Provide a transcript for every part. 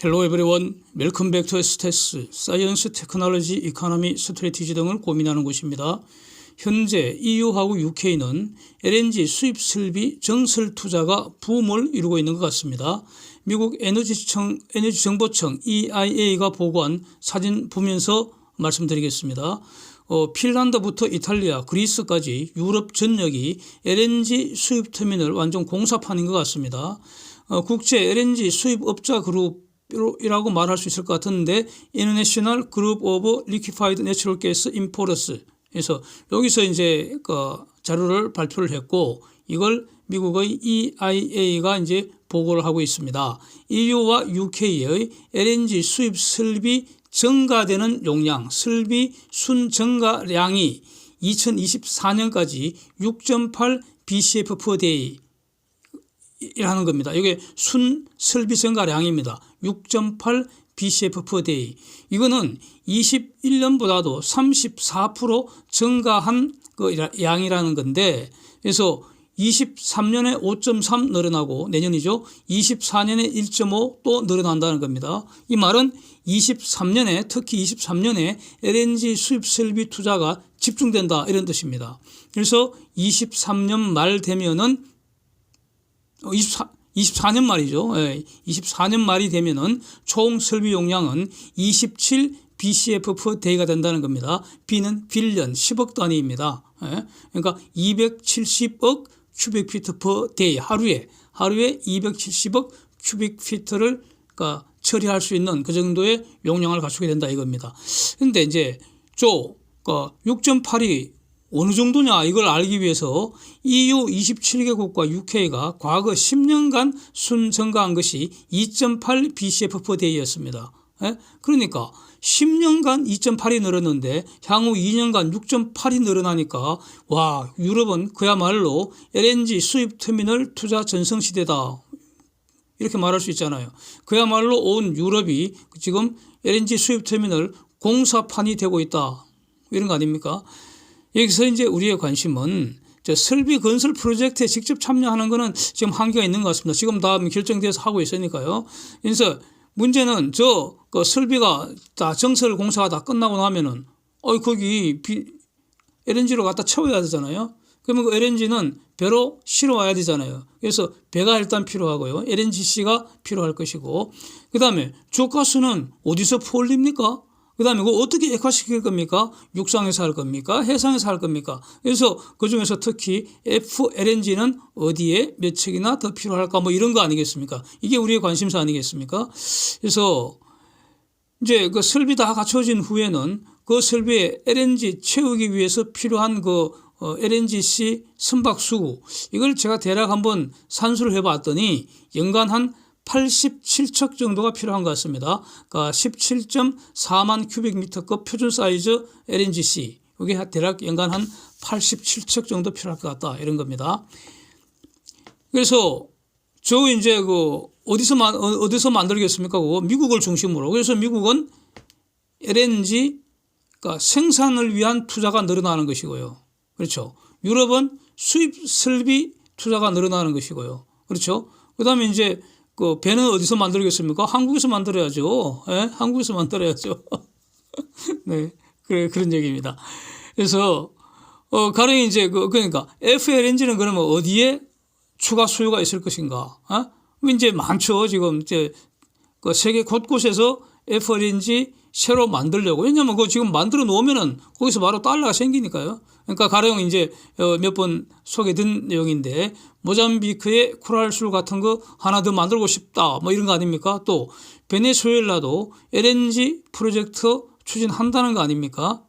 Hello everyone. Welcome back to STS, 사이언스, 테크놀로지, 이코노미, 스트래티지 등을 고민하는 곳입니다. 현재 EU하고 UK는 LNG 수입 설비 정설 투자가 붐을 이루고 있는 것 같습니다. 미국 에너지정보청 EIA가 보고한 사진 보면서 말씀드리겠습니다. 핀란드부터 이탈리아, 그리스까지 유럽 전역이 LNG 수입 터미널 완전 공사판인 것 같습니다. 국제 LNG 수입업자 그룹이라고 말할 수 있을 것 같은데 International Group of Liquefied Natural Gas Importers 그래서 여기서 이제 자료를 발표를 했고 이걸 미국의 EIA가 이제 보고를 하고 있습니다. EU와 UK의 LNG 수입 설비 증가되는 용량, 설비 순증가량이 2024년까지 6.8 BCF per day 이라는 겁니다. 이게 순 설비 증가량입니다. 6.8 BCF per day. 이거는 21년보다도 34% 증가한 그 양이라는 건데, 그래서 23년에 5.3 늘어나고 내년이죠. 24년에 1.5 또 늘어난다는 겁니다. 이 말은 23년에 특히 23년에 LNG 수입 설비 투자가 집중된다 이런 뜻입니다. 그래서 23년 말 되면은 24년 말이죠. 24년 말이 되면은 총 설비 용량은 27 BCF per day가 된다는 겁니다. B는 빌리언 10억 단위입니다. 그러니까 270억 큐빅피트 per day 하루에 270억 큐빅피트를 처리할 수 있는 그 정도의 용량을 갖추게 된다 이겁니다. 그런데 이제 6.8이 어느 정도냐 이걸 알기 위해서 EU 27개국과 UK가 과거 10년간 순 증가한 것이 2.8 BCF per day였습니다. 그러니까 10년간 2.8이 늘었는데 향후 2년간 6.8이 늘어나니까 와 유럽은 그야말로 LNG 수입 터미널 투자 전성시대다 이렇게 말할 수 있잖아요. 그야말로 온 유럽이 지금 LNG 수입 터미널 공사판이 되고 있다 이런 거 아닙니까? 여기서 이제 우리의 관심은 설비 건설 프로젝트에 직접 참여하는 거는 지금 한계가 있는 것 같습니다. 지금 다 결정돼서 하고 있으니까요. 그래서 문제는 설비가 다 정설 공사가 다 끝나고 나면은 거기 LNG로 갖다 채워야 되잖아요. 그러면 그 LNG는 배로 실어 와야 되잖아요. 그래서 배가 일단 필요하고요. LNGC가 필요할 것이고 그다음에 주가스는 어디서 퍼올립니까? 그 다음에 그거 어떻게 액화시킬 겁니까? 육상에서 할 겁니까? 해상에서 할 겁니까? 그래서 그중에서 특히 FLNG는 어디에 몇 척이나 더 필요할까 뭐 이런 거 아니겠습니까? 이게 우리의 관심사 아니겠습니까? 그래서 이제 그 설비 다 갖춰진 후에는 그 설비에 LNG 채우기 위해서 필요한 LNGC 선박수 이걸 제가 대략 한번 산수를 해봤더니 연간 한 87척 정도가 필요한 것 같습니다. 그러니까 17.4만 큐빅미터급 표준 사이즈 LNGC 이게 대략 연간 한 87척 정도 필요할 것 같다 이런 겁니다. 그래서 이제 어디서 만들겠습니까? 미국을 중심으로. 그래서 미국은 LNG 그러니까 생산을 위한 투자가 늘어나는 것이고요. 그렇죠. 유럽은 수입 설비 투자가 늘어나는 것이고요. 그렇죠. 그다음에 이제 배는 어디서 만들겠습니까? 한국에서 만들어야죠. 한국에서 만들어야죠. 네, 그런 얘기입니다. 그래서 가령 이제 그러니까 FLNG는 그러면 어디에 추가 수요가 있을 것인가? 이제 많죠. 지금 이제 세계 곳곳에서 FLNG 새로 만들려고. 왜냐하면 지금 만들어 놓으면은 거기서 바로 달러가 생기니까요. 그러니까 가령 이제 몇 번 소개된 내용인데 모잠비크의 코랄술 같은 거 하나 더 만들고 싶다 뭐 이런 거 아닙니까? 또 베네수엘라도 LNG 프로젝트 추진한다는 거 아닙니까?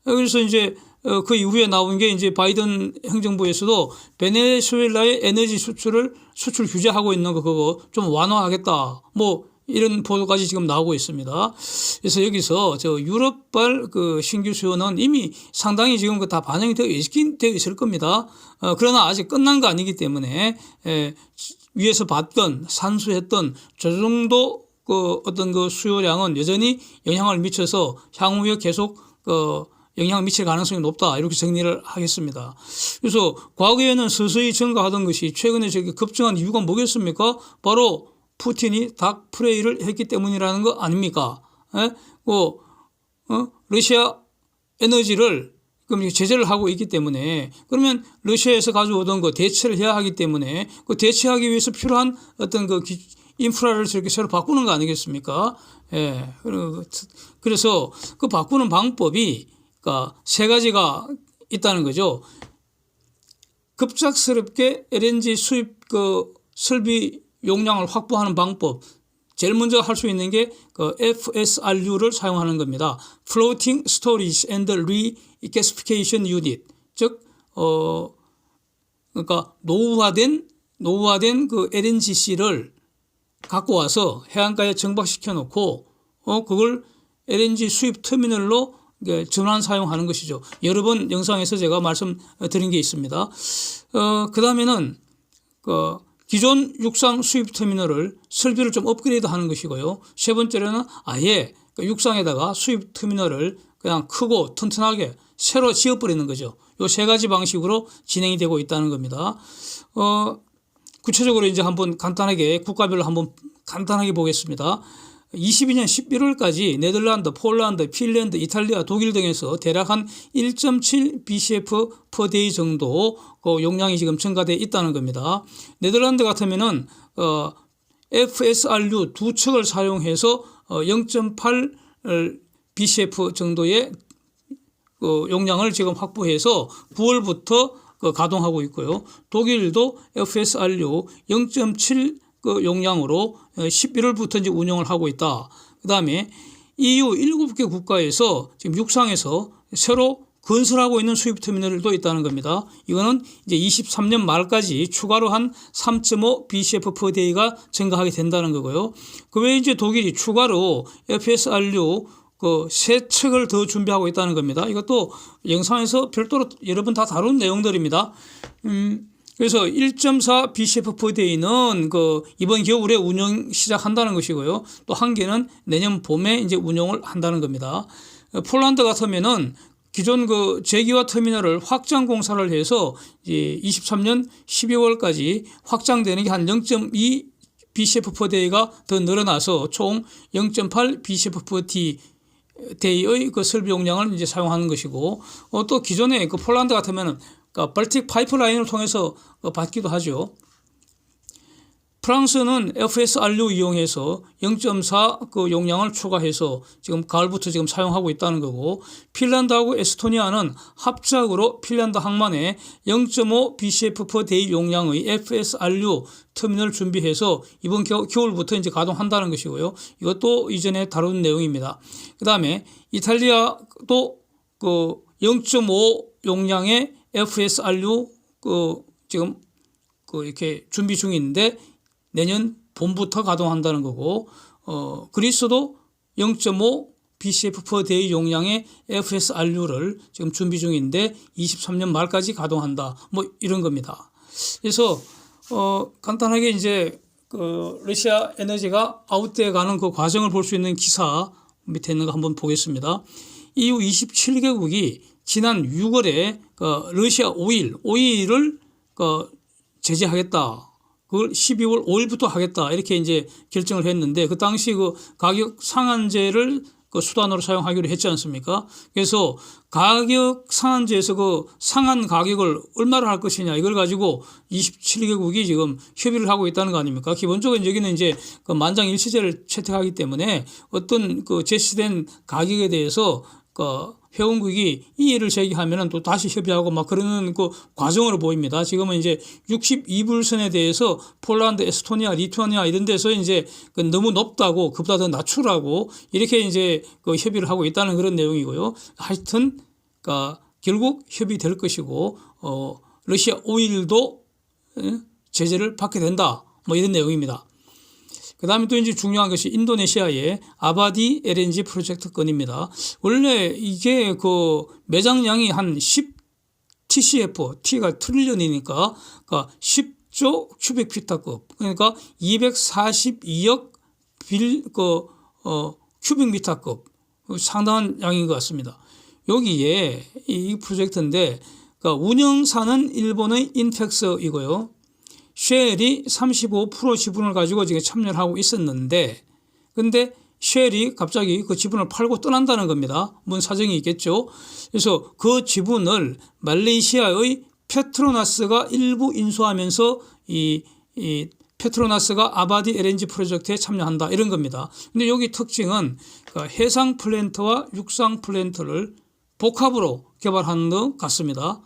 그래서 이제 그 이후에 나온 게 이제 바이든 행정부에서도 베네수엘라의 에너지 수출 규제하고 있는 거 그거 좀 완화하겠다 뭐 이런 보도까지 지금 나오고 있습니다. 그래서 여기서 유럽발 신규 수요는 이미 상당히 지금 다 반영이 되어 있을 겁니다. 그러나 아직 끝난 거 아니기 때문에 위에서 봤던 산수했던 저 정도 어떤 수요량은 여전히 영향을 미쳐서 향후에 계속 영향을 미칠 가능성이 높다 이렇게 정리를 하겠습니다. 그래서 과거에는 서서히 증가하던 것이 최근에 급증한 이유가 뭐겠습니까? 바로 푸틴이 닭 프레이를 했기 때문이라는 거 아닙니까? 예? 러시아 에너지를 그럼 제재를 하고 있기 때문에 그러면 러시아에서 가져오던 거 대체를 해야 하기 때문에 그 대체하기 위해서 필요한 어떤 그 인프라를 저렇게 새로 바꾸는 거 아니겠습니까? 예. 그래서 그 바꾸는 방법이 그러니까 세 가지가 있다는 거죠. 급작스럽게 LNG 수입 그 설비 용량을 확보하는 방법. 제일 먼저 할 수 있는 게 그 FSRU를 사용하는 겁니다. Floating Storage and Regasification Unit. 즉, 그러니까 노후화된 그 LNGC를 갖고 와서 해안가에 정박시켜 놓고 그걸 LNG 수입 터미널로 전환 사용하는 것이죠. 여러 번 영상에서 제가 말씀드린 게 있습니다. 그 다음에는 기존 육상 수입 터미널을 설비를 좀 업그레이드 하는 것이고요. 세 번째로는 아예 육상에다가 수입 터미널을 그냥 크고 튼튼하게 새로 지어버리는 거죠. 이 세 가지 방식으로 진행이 되고 있다는 겁니다. 구체적으로 이제 한번 간단하게 국가별로 한번 간단하게 보겠습니다. 22년 11월까지 네덜란드, 폴란드, 핀란드, 이탈리아, 독일 등에서 대략 한 1.7 BCF per day 정도 그 용량이 지금 증가되어 있다는 겁니다. 네덜란드 같으면은 FSRU 두 척을 사용해서 0.8 BCF 정도의 그 용량을 지금 확보해서 9월부터 가동하고 있고요. 독일도 FSRU 0.7 그 용량으로 11월부터 이제 운영을 하고 있다. 그 다음에 EU 7개 국가에서 지금 육상에서 새로 건설하고 있는 수입 터미널도 있다는 겁니다. 이거는 이제 23년 말까지 추가로 한 3.5 BCF per day가 증가하게 된다는 거고요. 그 외에 이제 독일이 추가로 FSRU 그 세 척을 더 준비하고 있다는 겁니다. 이것도 영상에서 별도로 여러 번 다 다룬 내용들입니다. 그래서 1.4 BCF per day는 그 이번 겨울에 운영 시작한다는 것이고요. 또 한 개는 내년 봄에 이제 운영을 한다는 겁니다. 폴란드 같으면은 기존 그 제기화 터미널을 확장 공사를 해서 이제 23년 12월까지 확장되는 게 한 0.2 BCF per day가 더 늘어나서 총 0.8 BCF per day의 그 설비 용량을 이제 사용하는 것이고 또 기존에 그 폴란드 같으면은 그러니까 발틱 파이프라인을 통해서 받기도 하죠. 프랑스는 FSRU 이용해서 0.4 그 용량을 추가해서 지금 가을부터 지금 사용하고 있다는 거고 핀란드하고 에스토니아는 합작으로 핀란드 항만에 0.5 BCF per day 용량의 FSRU 터미널 준비해서 이번 겨울부터 이제 가동한다는 것이고요. 이것도 이전에 다룬 내용입니다. 그 다음에 이탈리아도 그 0.5 용량의 FSRU 지금 이렇게 준비 중인데 내년 봄부터 가동한다는 거고 그리스도 0.5 BCF per day 용량의 FSRU를 지금 준비 중인데 23년 말까지 가동한다. 뭐 이런 겁니다. 그래서 간단하게 이제 러시아 에너지가 아웃돼 가는 그 과정을 볼 수 있는 기사 밑에 있는 거 한번 보겠습니다. EU 27개국이 지난 6월에 러시아 오일을 제재하겠다. 그걸 12월 5일부터 하겠다. 이렇게 이제 결정을 했는데 그 당시 그 가격 상한제를 그 수단으로 사용하기로 했지 않습니까? 그래서 가격 상한제에서 그 상한 가격을 얼마를 할 것이냐 이걸 가지고 27개국이 지금 협의를 하고 있다는 거 아닙니까? 기본적으로 여기는 이제 그 만장일치제를 채택하기 때문에 어떤 그 제시된 가격에 대해서 회원국이 이의를 제기하면은 또 다시 협의하고 막 그러는 그 과정으로 보입니다. 지금은 이제 62불선에 대해서 폴란드, 에스토니아, 리투아니아 이런 데서 이제 너무 높다고 그보다 더 낮추라고 이렇게 이제 그 협의를 하고 있다는 그런 내용이고요. 하여튼 결국 협의될 것이고 러시아 오일도 제재를 받게 된다. 뭐 이런 내용입니다. 그 다음에 또 이제 중요한 것이 인도네시아의 아바디 LNG 프로젝트 건입니다. 원래 이게 그 매장량이 한 10 TCF, T가 트릴리언이니까 10조 큐빅미터급, 그러니까 242억 큐빅미터급 상당한 양인 것 같습니다. 여기에 이 프로젝트인데 운영사는 일본의 인텍스이고요. 쉘이 35% 지분을 가지고 지금 참여를 하고 있었는데 근데 쉘이 갑자기 그 지분을 팔고 떠난다는 겁니다. 뭔 사정이 있겠죠. 그래서 그 지분을 말레이시아의 페트로나스가 일부 인수하면서 이 페트로나스가 아바디 LNG 프로젝트에 참여한다 이런 겁니다. 근데 여기 특징은 해상 플랜트와 육상 플랜트를 복합으로 개발하는 것 같습니다.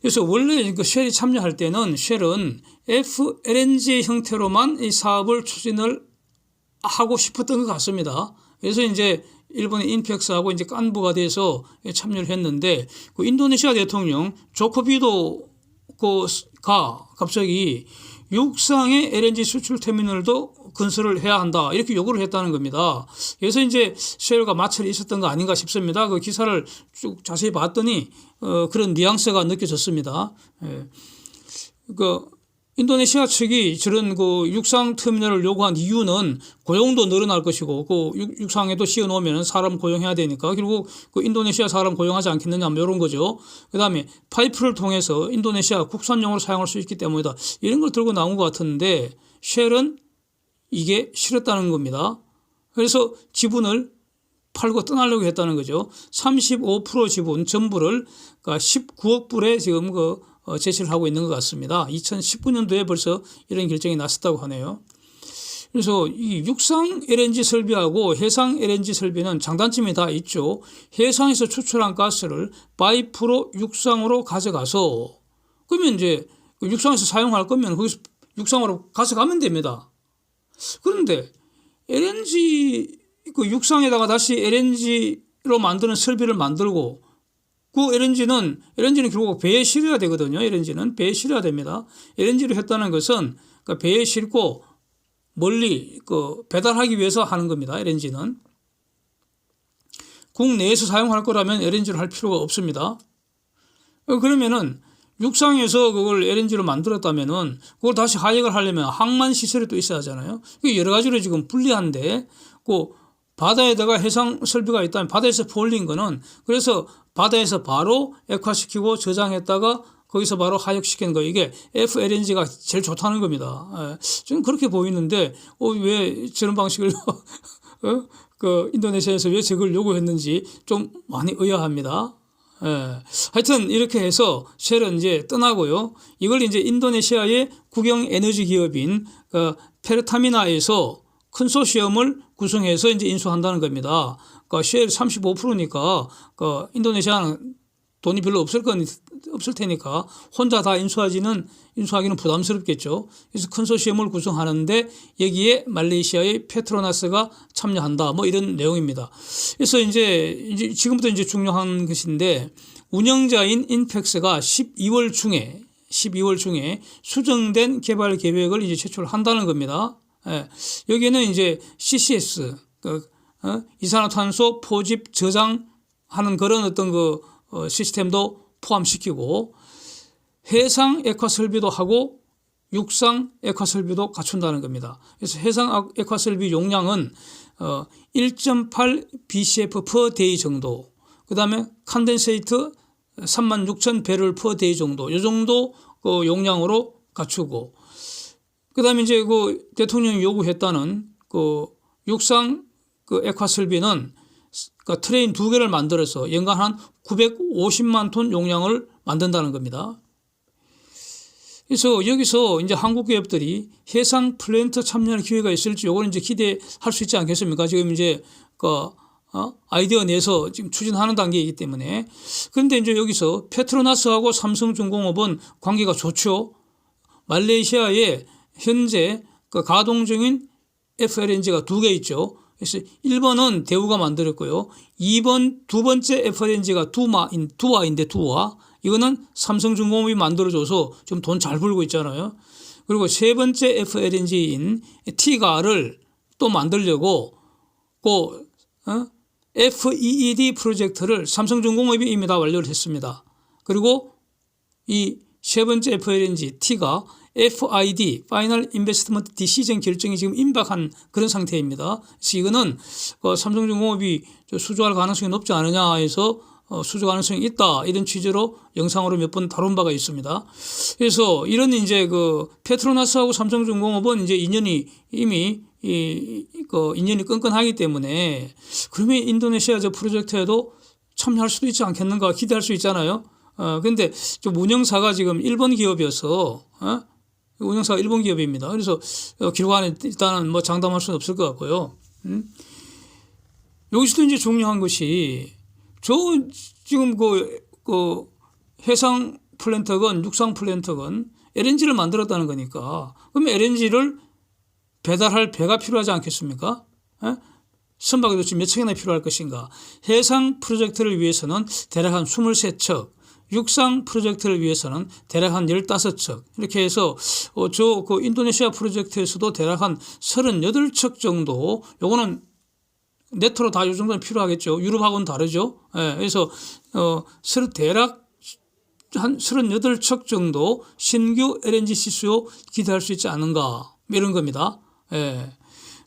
그래서 원래 그 쉘이 참여할 때는 쉘은 FLNG 형태로만 이 사업을 추진을 하고 싶었던 것 같습니다. 그래서 이제 일본의 인펙스하고 이제 깐부가 돼서 참여를 했는데 그 인도네시아 대통령 조코비도가 갑자기 육상의 LNG 수출 터미널도 건설을 해야 한다 이렇게 요구를 했다는 겁니다. 그래서 이제 쉘과 마찰이 있었던 거 아닌가 싶습니다. 그 기사를 쭉 자세히 봤더니 그런 뉘앙스가 느껴졌습니다. 그 인도네시아 측이 저런 그 육상 터미널을 요구한 이유는 고용도 늘어날 것이고 그 육상에도 씌워 놓으면 사람 고용해야 되니까 결국 그 인도네시아 사람 고용하지 않겠느냐 뭐 이런 거죠. 그다음에 파이프를 통해서 인도네시아 국산용으로 사용할 수 있기 때문이다. 이런 걸 들고 나온 것 같은데 쉘은 이게 싫었다는 겁니다. 그래서 지분을 팔고 떠나려고 했다는 거죠. 35% 지분 전부를 19억 불에 지금 제시를 하고 있는 것 같습니다. 2019년도에 벌써 이런 결정이 났었다고 하네요. 그래서 이 육상 LNG 설비하고 해상 LNG 설비는 장단점이 다 있죠. 해상에서 추출한 가스를 파이프로 육상으로 가져가서 그러면 이제 육상에서 사용할 거면 거기서 육상으로 가져가면 됩니다. 그런데 LNG 그 육상에다가 다시 LNG로 만드는 설비를 만들고 그 LNG는 결국 배에 실어야 되거든요. LNG는 배에 실어야 됩니다. LNG를 했다는 것은 배에 싣고 멀리 배달하기 위해서 하는 겁니다. LNG는 국내에서 사용할 거라면 LNG를 할 필요가 없습니다. 그러면은 육상에서 그걸 LNG로 만들었다면은 그걸 다시 하역을 하려면 항만 시설이 또 있어야 하잖아요. 여러 가지로 지금 불리한데 그 바다에다가 해상 설비가 있다면 바다에서 퍼올린 거는 그래서 바다에서 바로 액화시키고 저장했다가 거기서 바로 하역시키는 거 이게 FLNG가 제일 좋다는 겁니다. 좀 그렇게 보이는데 왜 저런 방식을 그 인도네시아에서 왜 저걸 요구했는지 좀 많이 의아합니다. 하여튼 이렇게 해서 쉘은 이제 떠나고요. 이걸 이제 인도네시아의 국영 에너지 기업인 페르타미나에서 컨소시엄을 구성해서 이제 인수한다는 겁니다. 그러니까 쉘 35%니까 인도네시아는 돈이 별로 없을 테니까 혼자 다 인수하기는 부담스럽겠죠. 그래서 컨소시엄을 구성하는데 여기에 말레이시아의 페트로나스가 참여한다. 뭐 이런 내용입니다. 그래서 이제 지금부터 이제 중요한 것인데 운영자인 인펙스가 12월 중에 수정된 개발 계획을 이제 제출한다는 겁니다. 여기에는 이제 CCS, 이산화탄소 포집 저장하는 그런 어떤 시스템도 포함시키고 해상 액화 설비도 하고 육상 액화 설비도 갖춘다는 겁니다. 그래서 해상 액화 설비 용량은 1.8 BCF per day 정도, 그 다음에 컨덴세이트 36,000배럴 per day 정도, 이 정도 용량으로 갖추고, 그 다음에 이제 대통령이 요구했다는 육상 액화 설비는 트레인 2개를 만들어서 연간 한 950만 톤 용량을 만든다는 겁니다. 그래서 여기서 이제 한국 기업들이 해상 플랜트 참여할 기회가 있을지 요거는 이제 기대할 수 있지 않겠습니까? 지금 이제 아이디어 내서 지금 추진하는 단계이기 때문에. 그런데 이제 여기서 페트로나스하고 삼성중공업은 관계가 좋죠. 말레이시아에 현재 가동 중인 FLNG가 2개 있죠. 그래서 1번은 대우가 만들었고요. 두 번째 FLNG가 두화인데 이거는 삼성중공업이 만들어줘서 좀 돈 잘 벌고 있잖아요. 그리고 세 번째 FLNG인 티가를 또 만들려고 FEED 프로젝트를 삼성중공업이 이미 다 완료를 했습니다. 그리고 이 세 번째 FLNG T가 FID, Final Investment Decision 결정이 지금 임박한 그런 상태입니다. 그래서 이거는 삼성중공업이 수주할 가능성이 높지 않느냐 해서 수주 가능성이 있다 이런 취지로 영상으로 몇 번 다룬 바가 있습니다. 그래서 이런 이제 그 페트로나스하고 삼성중공업은 이제 인연이 이미 인연이 끈끈하기 때문에 그러면 인도네시아 저 프로젝트에도 참여할 수도 있지 않겠는가 기대할 수 있잖아요. 근데 좀 운영사가 지금 일본 기업이어서 운영사가 일본 기업입니다. 그래서 기록 안에 일단은 뭐 장담할 수는 없을 것 같고요. 여기서도 이제 중요한 것이 지금 그 해상 플랜트건 육상 플랜트건 LNG를 만들었다는 거니까 그러면 LNG를 배달할 배가 필요하지 않겠습니까? 선박에도 지금 몇 척이나 필요할 것인가. 해상 프로젝트를 위해서는 대략 한 23척, 육상 프로젝트를 위해서는 대략 한 15척 이렇게 해서 그 인도네시아 프로젝트에서도 대략 한 38척 정도 요거는 네트로 다 요 정도는 필요하겠죠. 유럽하고는 다르죠. 그래서 대략 한 38척 정도 신규 LNG 시수요 기대할 수 있지 않은가 이런 겁니다.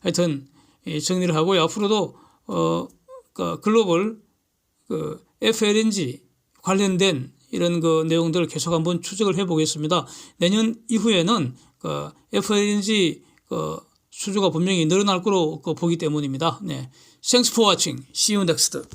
하여튼 정리를 하고요. 앞으로도 글로벌 FLNG 관련된 이런 그 내용들을 계속 한번 추적을 해보겠습니다. 내년 이후에는 FLNG 수주가 분명히 늘어날 거로 보기 때문입니다. 네. Thanks for watching. See you next.